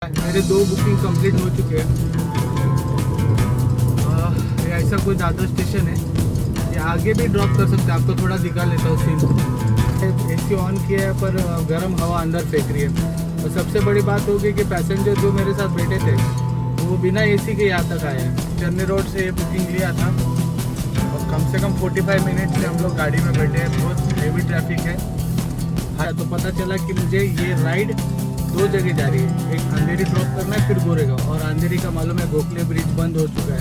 मेरे 2 booking complete हो चुके हैं। ये ऐसा कोई दादर स्टेशन है, ये आगे भी ड्रॉप कर सकते हैं। आपको थोड़ा दिखा लेता हूँ सीन। एसी ऑन किया है पर गर्म हवा अंदर फेंक रही है। और सबसे बड़ी बात होगी कि पैसेंजर जो मेरे साथ बैठे थे वो बिना एसी के यहाँ तक आए हैं। चन्नी रोड से ये बुकिंग लिया था और कम से कम 45 मिनट से हम लोग गाड़ी में बैठे हैं। बहुत हेवी ट्रैफिक है। हाँ, तो पता चला कि मुझे ये राइड 2 जगह जा रही है। एक अंधेरी ड्रॉप करना है, फिर गोरेगा। और अंधेरी का मालूम है गोखले ब्रिज बंद हो चुका है।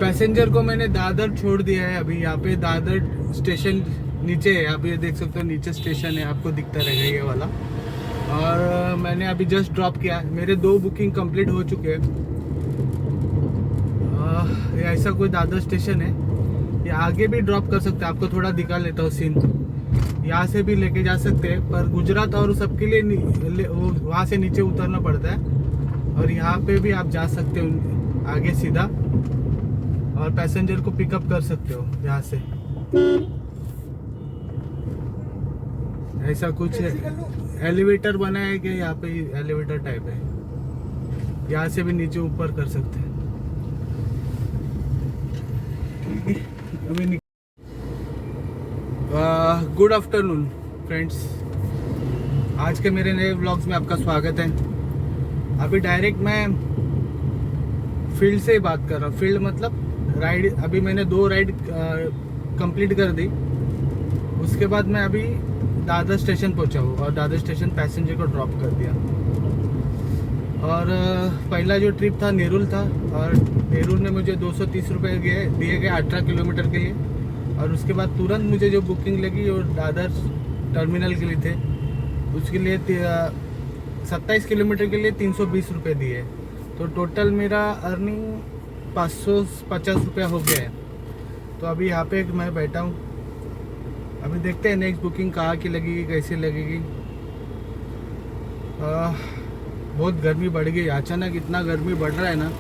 पैसेंजर को मैंने दादर छोड़ दिया है। अभी यहाँ पे दादर स्टेशन नीचे है। आप ये देख सकते हो, नीचे स्टेशन है, आपको दिखता रहेगा ये वाला। और मैंने अभी जस्ट ड्रॉप किया। मेरे 2 बुकिंग कंप्लीट हो चुके हैं। ये ऐसा कोई दादर स्टेशन है, ये आगे भी ड्रॉप कर सकते हैं। आपको थोड़ा दिखा लेता हूँ सीन। यहाँ से भी लेके जा सकते हैं, पर गुजरात और सबके लिए वहाँ से नीचे उतरना पड़ता है। और यहाँ पे भी आप जा सकते हो आगे सीधा, और पैसेंजर को पिकअप कर सकते हो यहाँ से। ऐसा कुछ एलिवेटर बना है कि यहाँ पे एलिवेटर टाइप है, यहाँ से भी नीचे ऊपर कर सकते हैं। अभी गुड आफ्टरनून फ्रेंड्स, आज के मेरे नए व्लॉग्स में आपका स्वागत है। अभी डायरेक्ट मैं फील्ड से ही बात कर रहा हूँ। फील्ड मतलब राइड। अभी मैंने 2 राइड कंप्लीट कर दी। उसके बाद मैं अभी दादर स्टेशन पहुंचा हूँ और दादर स्टेशन पैसेंजर को ड्रॉप कर दिया। और पहला जो ट्रिप था नेरुल था, और नेरुल में मुझे 230 रुपये दिए गए 18 किलोमीटर के लिए। और उसके बाद तुरंत मुझे जो बुकिंग लगी और दादर टर्मिनल के लिए थे, उसके लिए 27 किलोमीटर के लिए 320 रुपये दिए। तो टोटल मेरा अर्निंग 550 रुपया हो गया है। तो अभी यहाँ पे मैं बैठा हूँ। अभी देखते हैं नेक्स्ट बुकिंग कहाँ की लगेगी, कैसे लगेगी। बहुत गर्मी बढ़ गई अचानक। इतना गर्मी बढ़ रहा है ना,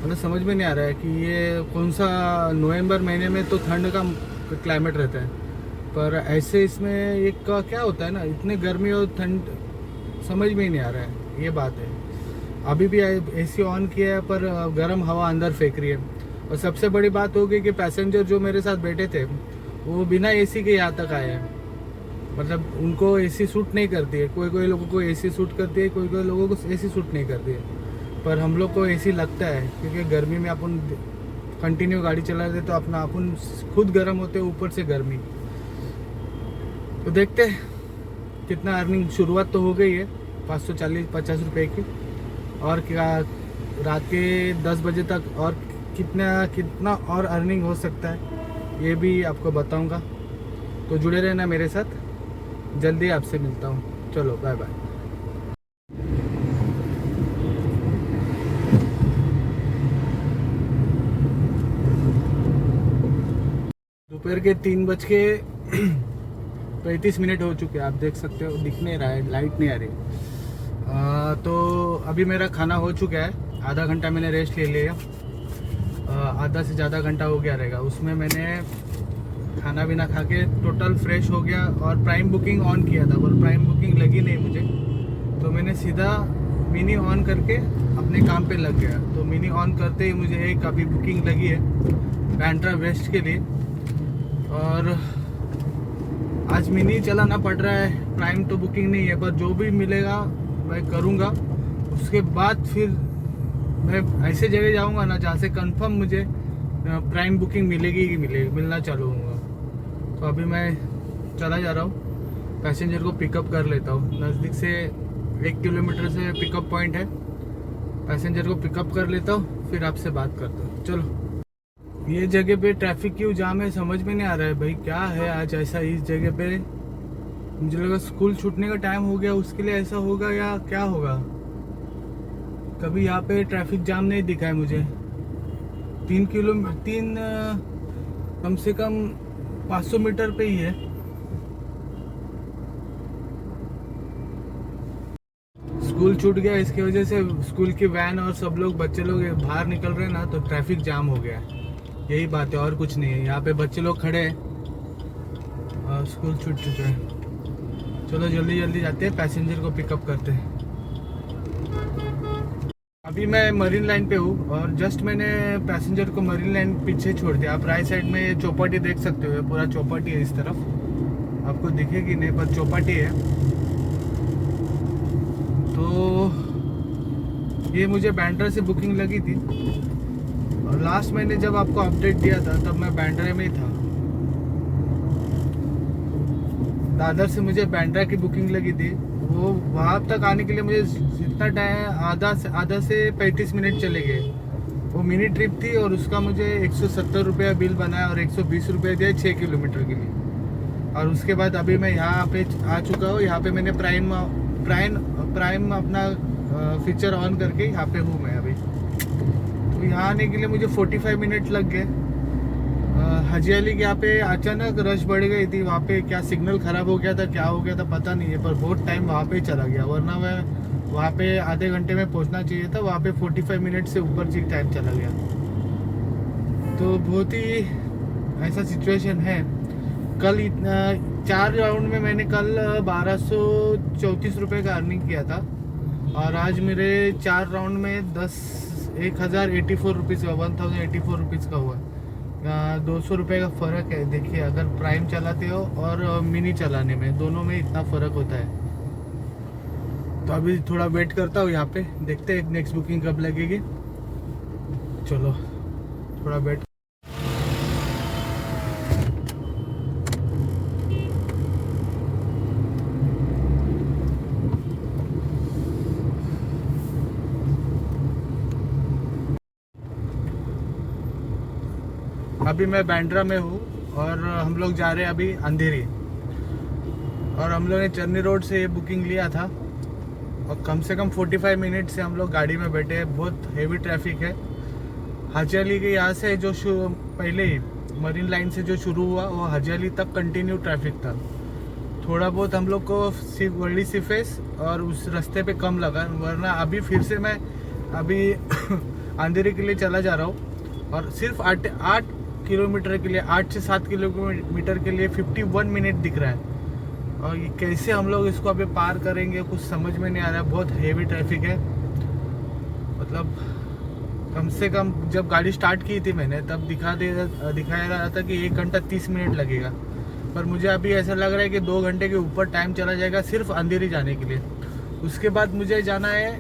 मतलब समझ में नहीं आ रहा है कि ये कौन सा। नवंबर महीने में तो ठंड का क्लाइमेट रहता है, पर ऐसे इसमें एक का क्या होता है ना, इतने गर्मी और ठंड समझ में ही नहीं आ रहा है। ये बात है। अभी भी एसी ऑन किया है पर गर्म हवा अंदर फेंक रही है। और सबसे बड़ी बात होगी कि पैसेंजर जो मेरे साथ बैठे थे वो बिना एसी के यहाँ तक आए हैं। मतलब उनको एसी सूट नहीं करती है। कोई कोई लोगों को एसी सूट करती है, कोई कोई लोगों को एसी सूट नहीं करती है। पर हम लोग को एसी लगता है, क्योंकि गर्मी में अपन कंटिन्यू गाड़ी चला रहे तो अपना अपन खुद गर्म होते हैं, ऊपर से गर्मी। तो देखते हैं कितना अर्निंग। शुरुआत तो हो गई है 540-50 रुपये की। और क्या रात के 10 बजे तक और कितना और अर्निंग हो सकता है, ये भी आपको बताऊंगा। तो जुड़े रहना मेरे साथ। जल्दी आपसे मिलता हूँ। चलो बाय बाय। दोपहर के 3:35 हो चुके हैं। आप देख सकते हो, दिख नहीं रहा है, लाइट नहीं आ रही। तो अभी मेरा खाना हो चुका है। आधा घंटा मैंने रेस्ट ले लिया। आधा से ज़्यादा घंटा हो गया रहेगा। उसमें मैंने खाना भी ना खा के टोटल फ्रेश हो गया और प्राइम बुकिंग ऑन किया था, पर प्राइम बुकिंग लगी नहीं मुझे। तो मैंने सीधा मिनी ऑन करके अपने काम पे लग गया। तो मिनी ऑन करते ही मुझे एक अभी बुकिंग लगी है बैंड्रा वेस्ट के लिए। और आज मिनी चलाना पड़ रहा है। प्राइम तो बुकिंग नहीं है, पर जो भी मिलेगा मैं करूँगा। उसके बाद फिर मैं ऐसे जगह जाऊँगा ना जहाँ से कंफर्म मुझे प्राइम बुकिंग मिलेगी ही मिलना चालू होगा। तो अभी मैं चला जा रहा हूँ, पैसेंजर को पिकअप कर लेता हूँ। नज़दीक से 1 किलोमीटर से पिकअप पॉइंट है। पैसेंजर को पिकअप कर लेता हूँ, फिर आपसे बात करता हूँ। चलो। ये जगह पे ट्रैफिक क्यों जाम है समझ में नहीं आ रहा है भाई। क्या है आज ऐसा इस जगह पे? मुझे लगा स्कूल छूटने का टाइम हो गया, उसके लिए ऐसा होगा या क्या होगा। कभी यहाँ पे ट्रैफिक जाम नहीं दिखा है मुझे। 3 कम से कम 500 मीटर पे ही है। स्कूल छूट गया, इसकी वजह से स्कूल की वैन और सब लोग बच्चे लोग बाहर निकल रहे हैं ना, तो ट्रैफिक जाम हो गया है। यही बात है और कुछ नहीं है। यहाँ पे बच्चे लोग खड़े हैं और स्कूल छूट चुके हैं। चलो जल्दी जल्दी जाते हैं, पैसेंजर को पिकअप करते हैं। अभी मैं मरीन लाइन पे हूँ और जस्ट मैंने पैसेंजर को मरीन लाइन पीछे छोड़ दिया। आप राइट साइड में ये चौपाटी देख सकते हो, पूरा चौपाटी है इस तरफ, आपको दिखेगी नहीं पर चौपाटी है। तो ये मुझे बैंड्रा से बुकिंग लगी थी और लास्ट मैंने जब आपको अपडेट दिया था तब मैं बैंड्रा में ही था। दादर से मुझे बैंड्रा की बुकिंग लगी थी। वो वहाँ तक आने के लिए मुझे जितना टाइम आधा से 35 मिनट चले गए। वो मिनी ट्रिप थी और उसका मुझे 170 रुपया बिल बनाया और 120 रुपये दिया 6 किलोमीटर के लिए। और उसके बाद अभी मैं यहाँ पे आ चुका हूँ। यहाँ पे मैंने प्राइम अपना फीचर ऑन करके यहाँ पे हूँ मैं अभी। तो यहाँ आने के लिए मुझे 45 मिनट लग गए। हाजी अली के यहाँ पे अचानक रश बढ़ गई थी। वहाँ पे क्या सिग्नल ख़राब हो गया था, क्या हो गया था पता नहीं है, पर बहुत टाइम वहाँ पे चला गया। वरना मैं वहाँ पे आधे घंटे में पहुँचना चाहिए था, वहाँ पे 45 मिनट से ऊपर जी टाइम चला गया। तो बहुत ही ऐसा सिचुएशन है। कल इतना 4 राउंड में मैंने कल 1234 रुपये का अर्निंग किया था और आज मेरे 4 राउंड में 1084 रुपीज़ का 1084 रुपीज़ का हुआ। 200 रुपये का फ़र्क है। देखिए अगर प्राइम चलाते हो और मिनी चलाने में, दोनों में इतना फ़र्क होता है। तो अभी थोड़ा वेट करता हूँ यहाँ पे, देखते हैं नेक्स्ट बुकिंग कब लगेगी। चलो थोड़ा वेट। अभी मैं बैंड्रा में हूँ और हम लोग जा रहे हैं अभी अंधेरी। और हम लोग ने चन्नी रोड से ये बुकिंग लिया था और कम से कम 45 मिनट से हम लोग गाड़ी में बैठे हैं। बहुत हेवी ट्रैफिक है। हाजी अली के यहाँ से जो पहले ही मरीन लाइन से जो शुरू हुआ वो हाजी अली तक कंटिन्यू ट्रैफिक था। थोड़ा बहुत हम लोग को सिर्फ वर्ली सिफेस और उस रास्ते पे कम लगा, वरना अभी फिर से मैं अभी अंधेरी के लिए चला जा रहा हूँ और सिर्फ 8 किलोमीटर के लिए, 8 से 7 किलोमीटर के लिए 51 मिनट दिख रहा है। और ये कैसे हम लोग इसको अभी पार करेंगे कुछ समझ में नहीं आ रहा है। बहुत हेवी ट्रैफिक है। मतलब कम से कम जब गाड़ी स्टार्ट की थी मैंने तब दिखाया रहा था कि 1 घंटा 30 मिनट लगेगा, पर मुझे अभी ऐसा लग रहा है कि 2 घंटे के ऊपर टाइम चला जाएगा सिर्फ अंधेरी जाने के लिए। उसके बाद मुझे जाना है,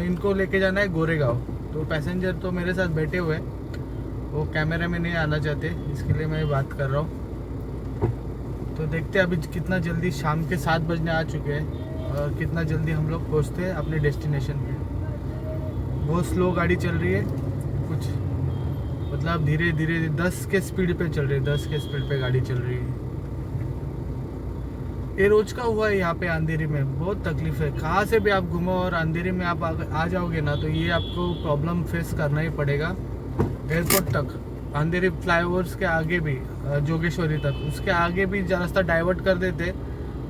इनको लेके जाना है गोरेगांव। तो पैसेंजर तो मेरे साथ बैठे हुए हैं, वो कैमरे में नहीं आना चाहते, इसके लिए मैं बात कर रहा हूँ। तो देखते हैं अभी कितना जल्दी, शाम के 7 बजने आ चुके हैं और कितना जल्दी हम लोग पहुँचते हैं अपने डेस्टिनेशन पे। बहुत स्लो गाड़ी चल रही है, कुछ मतलब धीरे धीरे 10 के स्पीड पे चल रही है, 10 के स्पीड पे गाड़ी चल रही है। ये रोज का हुआ है यहाँ पे अंधेरी में। बहुत तकलीफ है, कहाँ से भी आप घूमो और अंधेरी में आप आ जाओगे ना तो ये आपको प्रॉब्लम फेस करना ही पड़ेगा। एयरपोर्ट तक, अंधेरी फ्लाईओवर्स के आगे भी, जोगेश्वरी तक, उसके आगे भी रास्ता डाइवर्ट कर देते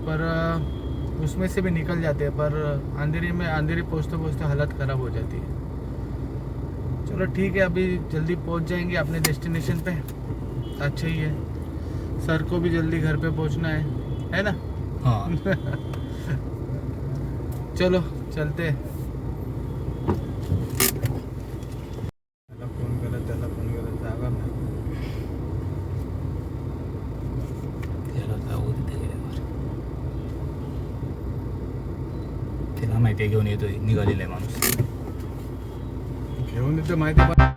पर उसमें से भी निकल जाते हैं। पर अंधेरी पहुँचते पहुँचते हालत ख़राब हो जाती है। चलो ठीक है, अभी जल्दी पहुँच जाएंगे अपने डेस्टिनेशन पे, अच्छा ही है। सर को भी जल्दी घर पे पहुँचना है ना? हाँ। चलो चलते हैं। त्याला फोन करत जागा ना. त्याला जाऊ तिथे गेल्यावर त्याला माहिती आहे घेऊन येतोय, निघालेला आहे माणूस. घेऊन येतो माहिती आहे.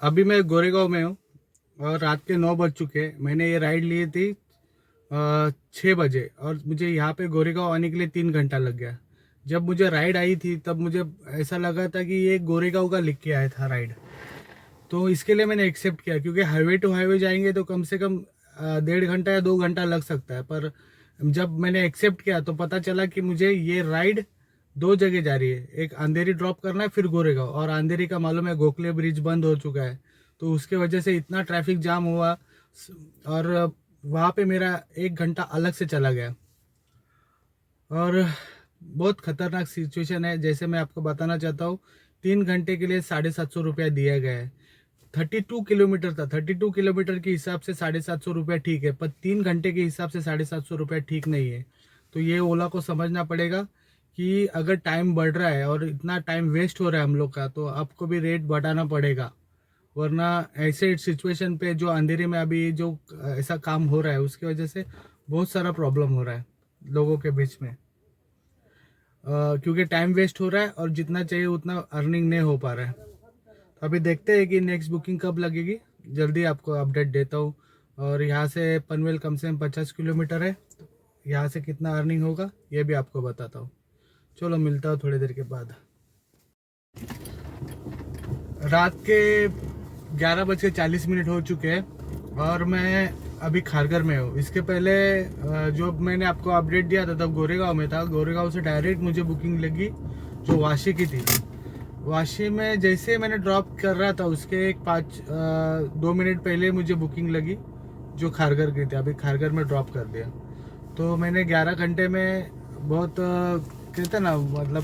अभी मैं गोरेगांव में हूँ और रात के 9 बज चुके हैं। मैंने ये राइड ली थी 6 बजे और मुझे यहाँ पे गोरेगांव आने के लिए 3 घंटा लग गया। जब मुझे राइड आई थी तब मुझे ऐसा लगा था कि ये गोरेगांव का लिख के आया था राइड, तो इसके लिए मैंने एक्सेप्ट किया, क्योंकि हाईवे टू हाईवे जाएंगे तो कम से कम 1.5 घंटा या 2 घंटा लग सकता है, पर जब मैंने एक्सेप्ट किया तो पता चला कि मुझे ये राइड 2 जगह जा रही है। एक अंधेरी ड्रॉप करना है, फिर गोरेगांव, और अंधेरी का मालूम है गोखले ब्रिज बंद हो चुका है, तो उसके वजह से इतना ट्रैफिक जाम हुआ और वहाँ पे मेरा 1 घंटा अलग से चला गया। और बहुत खतरनाक सिचुएशन है। जैसे मैं आपको बताना चाहता हूँ, 3 घंटे के लिए 750 रुपया दिया गया है। 32 किलोमीटर था, 32 किलोमीटर के हिसाब से 750 रुपया ठीक है, पर 3 घंटे के हिसाब से 750 रुपया ठीक नहीं है। तो ये ओला को समझना पड़ेगा कि अगर टाइम बढ़ रहा है और इतना टाइम वेस्ट हो रहा है हम लोग का, तो आपको भी रेट बढ़ाना पड़ेगा, वरना ऐसे सिचुएशन पे जो अंधेरे में अभी जो ऐसा काम हो रहा है उसकी वजह से बहुत सारा प्रॉब्लम हो रहा है लोगों के बीच में, क्योंकि टाइम वेस्ट हो रहा है और जितना चाहिए उतना अर्निंग नहीं हो पा रहा है। तो अभी देखते हैं कि नेक्स्ट बुकिंग कब लगेगी, जल्दी आपको अपडेट देता हूँ। और यहाँ से पनवेल कम से कम 50 किलोमीटर है, तो यहाँ से कितना अर्निंग होगा ये भी आपको बताता हूँ। चलो मिलता हूँ थोड़ी देर के बाद। रात के 11:40 हो चुके हैं और मैं अभी खारघर में हूँ। इसके पहले जो मैंने आपको अपडेट दिया था तब गोरेगांव में था। गोरेगांव से डायरेक्ट मुझे बुकिंग लगी जो वाशी की थी। वाशी में जैसे मैंने ड्रॉप कर रहा था उसके 2 मिनट पहले मुझे बुकिंग लगी जो खारघर की थी। अभी खारघर में ड्रॉप कर दिया, तो मैंने 11 घंटे में बहुत कहते ना, मतलब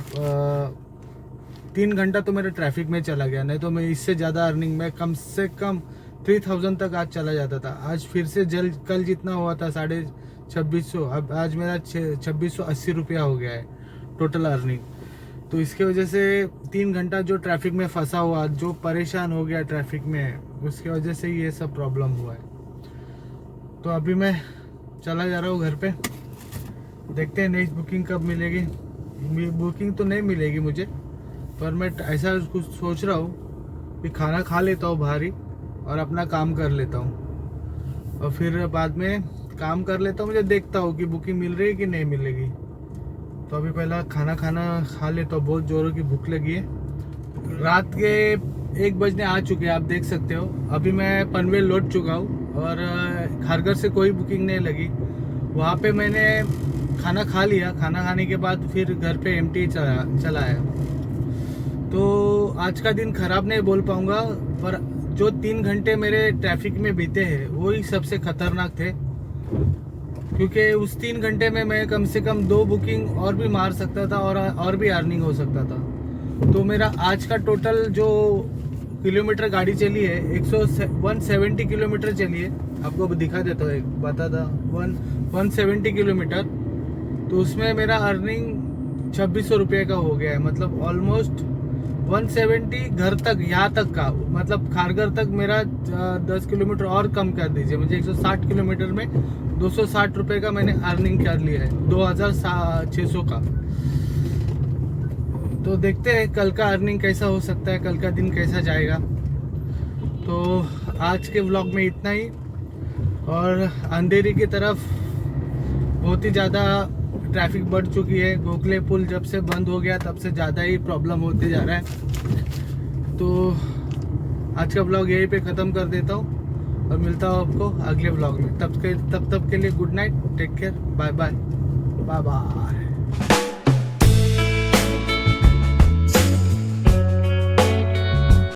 3 घंटा तो मेरे ट्रैफिक में चला गया, नहीं तो मैं इससे ज़्यादा अर्निंग में कम से कम 3000 तक आज चला जाता था। आज फिर से कल जितना हुआ था 2650, अब आज मेरा 2680 रुपया हो गया है टोटल अर्निंग। तो इसके वजह से 3 घंटा जो ट्रैफिक में फंसा हुआ, जो परेशान हो गया ट्रैफिक में, उसकी वजह से ये सब प्रॉब्लम हुआ है। तो अभी मैं चला जा रहा हूँ घर पे, देखते हैं नेक्स्ट बुकिंग कब मिलेगी। बुकिंग तो नहीं मिलेगी मुझे, पर मैं ऐसा कुछ सोच रहा हूँ कि खाना खा लेता हूँ बाहर ही और अपना काम कर लेता हूँ, और फिर बाद में काम कर लेता हूँ। मुझे देखता हूँ कि बुकिंग मिल रही है कि नहीं मिलेगी। तो अभी पहला खाना खा लेता हूँ, बहुत जोरों की भूख लगी है। रात के 1 बजने आ चुके हैं, आप देख सकते हो। अभी मैं पनवेल लौट चुका हूँ और खारघर से कोई बुकिंग नहीं लगी। वहाँ पे मैंने खाना खा लिया, खाना खाने के बाद फिर घर पे एमटी चला है। तो आज का दिन खराब नहीं बोल पाऊँगा, पर जो 3 घंटे मेरे ट्रैफिक में बीते हैं वही सबसे खतरनाक थे, क्योंकि उस 3 घंटे में मैं कम से कम 2 बुकिंग और भी मार सकता था और भी अर्निंग हो सकता था। तो मेरा आज का टोटल जो किलोमीटर गाड़ी चली है 170 किलोमीटर चली है। आपको दिखा देता हूँ, एक बता था 170 किलोमीटर। तो उसमें मेरा अर्निंग 2600 रुपये का हो गया है, मतलब ऑलमोस्ट 170 घर तक, यहाँ तक का, मतलब खारघर तक मेरा 10 किलोमीटर और कम कर दीजिए, मुझे 160 किलोमीटर में 260 रुपये का मैंने अर्निंग कर लिया है, 2600 का। तो देखते हैं कल का अर्निंग कैसा हो सकता है, कल का दिन कैसा जाएगा। तो आज के व्लॉग में इतना ही। और अंधेरी की तरफ बहुत ही ज़्यादा ट्रैफिक बढ़ चुकी है। गोखले पुल जब से बंद हो गया तब से ज़्यादा ही प्रॉब्लम होते जा रहा है। तो आज का व्लॉग यहीं पे ख़त्म कर देता हूँ और मिलता हूँ आपको अगले व्लॉग में। तब तक के लिए good night, take care, bye bye bye bye.